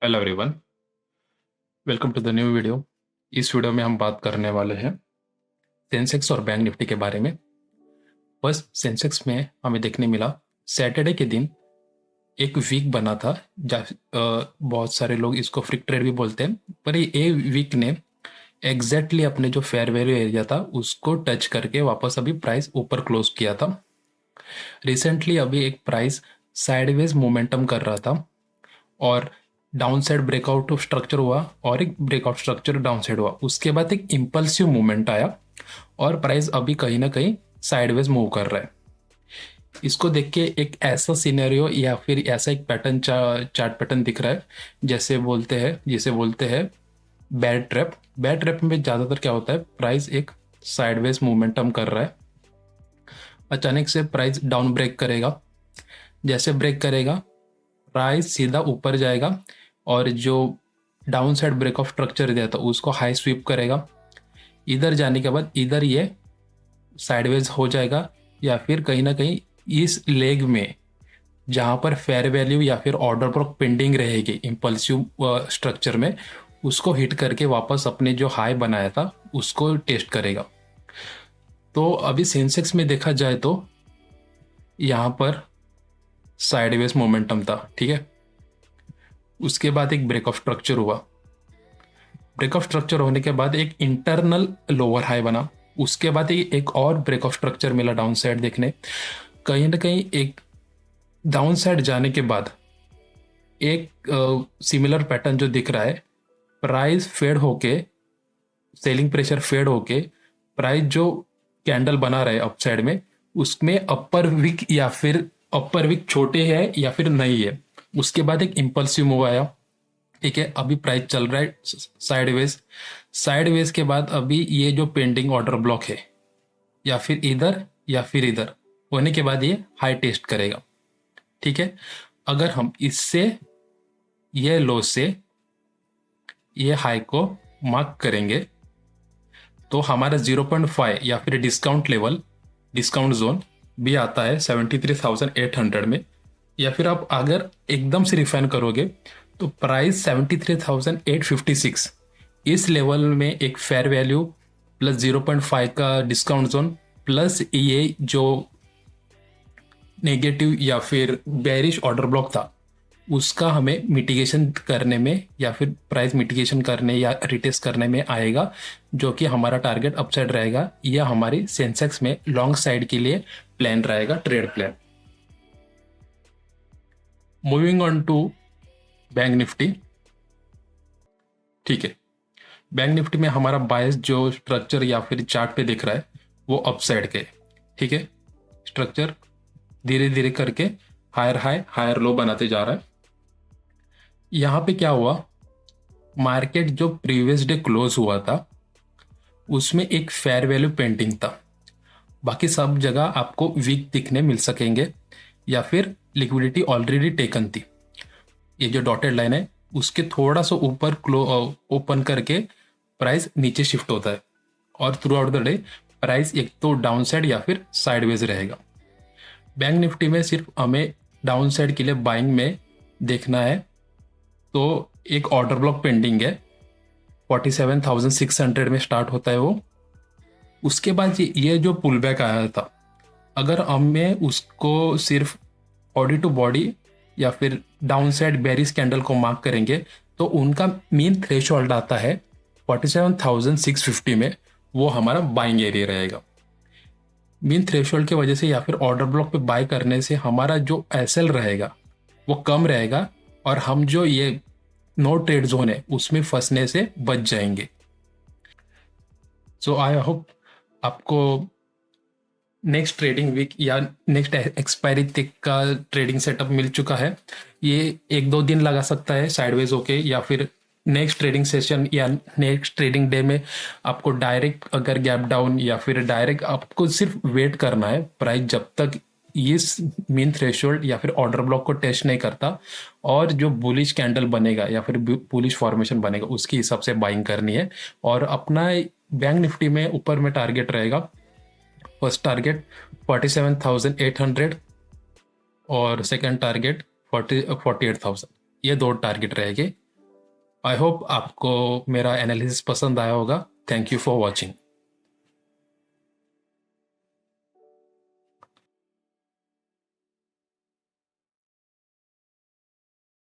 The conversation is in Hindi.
Hello everyone, welcome to the new video. इस वीडियो में हम बात करने वाले हैं सेंसेक्स और बैंक निफ्टी के बारे में। बस सेंसेक्स में हमें देखने मिला सैटरडे के दिन एक वीक बना था। बहुत सारे लोग इसको फ्रिक ट्रेड भी बोलते हैं, पर ये वीक ने एग्जैक्टली अपने जो फेयर वैल्यू एरिया था उसको टच करके वापस अभी प्राइस ऊपर क्लोज किया था। रिसेंटली अभी एक प्राइस साइडवेज मोमेंटम कर रहा था और डाउन साइड ब्रेकआउट स्ट्रक्चर हुआ और एक ब्रेकआउट स्ट्रक्चर डाउन साइड हुआ। उसके बाद एक इम्पल्सिव मूवमेंट आया और प्राइस अभी कहीं ना कहीं साइडवेज मूव कर रहा है। इसको देख के एक ऐसा सिनेरियो या फिर ऐसा एक पैटर्न चार्ट पैटर्न दिख रहा है जिसे बोलते हैं बैड ट्रैप। बैड ट्रैप में ज़्यादातर क्या होता है, प्राइस एक साइडवेज मूवमेंटम कर रहा है, अचानक से प्राइस डाउन ब्रेक करेगा। जैसे ब्रेक करेगा प्राइस सीधा ऊपर जाएगा और जो down side break of structure दिया था उसको हाई स्वीप करेगा। इधर जाने के बाद इधर ये साइडवेज हो जाएगा या फिर कहीं ना कहीं इस लेग में जहाँ पर फेयर वैल्यू या फिर ऑर्डर ब्लॉक पेंडिंग रहेगी इम्पल्सिव स्ट्रक्चर में, उसको हिट करके वापस अपने जो हाई बनाया था उसको टेस्ट करेगा। तो अभी सेंसेक्स में देखा जाए तो यहाँ पर साइडवेज मोमेंटम था, ठीक है। उसके बाद एक ब्रेक ऑफ स्ट्रक्चर हुआ। ब्रेक ऑफ स्ट्रक्चर होने के बाद एक इंटरनल लोअर हाई बना। उसके बाद एक और ब्रेक ऑफ स्ट्रक्चर मिला डाउन साइड देखने। कहीं ना कहीं एक डाउन साइड जाने के बाद एक सिमिलर पैटर्न जो दिख रहा है, प्राइस फेड होके, सेलिंग प्रेशर फेड होके प्राइस जो कैंडल बना रहे अप साइड में उसमें अपर विक छोटे है या फिर नहीं है। उसके बाद एक इम्पल्सिव मूव आया, ठीक है। अभी प्राइस चल रहा है साइडवेज। साइडवेज के बाद अभी ये जो पेंडिंग ऑर्डर ब्लॉक है या फिर इधर होने के बाद ये हाई टेस्ट करेगा, ठीक है। अगर हम इससे ये लो से ये हाई को मार्क करेंगे तो हमारा 0.5 या फिर डिस्काउंट जोन भी आता है 73,800 में। या फिर आप अगर एकदम से रिफाइन करोगे तो प्राइस 73,856 इस लेवल में एक फेयर वैल्यू प्लस 0.5 का डिस्काउंट जोन प्लस ये जो नेगेटिव या फिर बेरिश ऑर्डर ब्लॉक था उसका हमें मिटिगेशन करने में या फिर प्राइस मिटिगेशन करने या रिटेस्ट करने में आएगा, जो कि हमारा टारगेट अपसाइड रहेगा या हमारी सेंसेक्स में लॉन्ग साइड के लिए प्लान रहेगा, trade plan. Moving on to bank Nifty, ठीक है। बैंक निफ्टी में हमारा बायस जो स्ट्रक्चर या फिर चार्ट पे दिख रहा है वो अपसाइड के, ठीक है। स्ट्रक्चर धीरे धीरे करके हायर हाई हायर लो बनाते जा रहा है। यहाँ पे क्या हुआ, मार्केट जो प्रीवियस डे क्लोज हुआ था उसमें एक फेयर वैल्यू पेंडिंग था। बाकी सब जगह आपको वीक दिखने मिल सकेंगे या फिर लिक्विडिटी ऑलरेडी टेकन थी। ये जो डॉटेड लाइन है उसके थोड़ा सा ऊपर ओपन करके प्राइस नीचे शिफ्ट होता है और through out the day price एक तो डाउन साइड या फिर साइडवेज रहेगा। बैंक निफ्टी में सिर्फ हमें डाउन साइड के लिए बाइंग में देखना है। तो एक ऑर्डर ब्लॉक पेंडिंग है, 47,600 में स्टार्ट होता है वो। उसके बाद ये जो पुल बैक आया था, अगर हमें उसको सिर्फ बॉडी टू बॉडी या फिर डाउन साइड बेरिस कैंडल को मार्क करेंगे तो उनका मेन थ्रेशोल्ड आता है 47,650 में, वो हमारा बाइंग एरिया रहेगा। मेन थ्रेशोल्ड की वजह से या फिर ऑर्डर ब्लॉक पे बाय करने से हमारा जो एसएल रहेगा वो कम रहेगा और हम जो ये नो ट्रेड जोन है उसमें फंसने से बच जाएंगे। सो आई होप आपको नेक्स्ट ट्रेडिंग वीक या नेक्स्ट एक्सपायरी तक का ट्रेडिंग सेटअप मिल चुका है। ये एक दो दिन लगा सकता है साइडवेज होके या फिर नेक्स्ट ट्रेडिंग सेशन या नेक्स्ट ट्रेडिंग डे में आपको डायरेक्ट अगर गैप डाउन या फिर डायरेक्ट आपको सिर्फ वेट करना है प्राइस जब तक इस मीन थ्रेशोल्ड या फिर ऑर्डर ब्लॉक को टेस्ट नहीं करता और जो बुलिश कैंडल बनेगा या फिर बुलिश फॉर्मेशन बनेगा उसके हिसाब से बाइंग करनी है। और अपना बैंक निफ्टी में ऊपर में टारगेट रहेगा, फर्स्ट टारगेट 47,800 और सेकंड टारगेट 48,000, ये दो टारगेट रहेंगे आई होप आपको मेरा एनालिसिस पसंद आया होगा। Thank you for watching.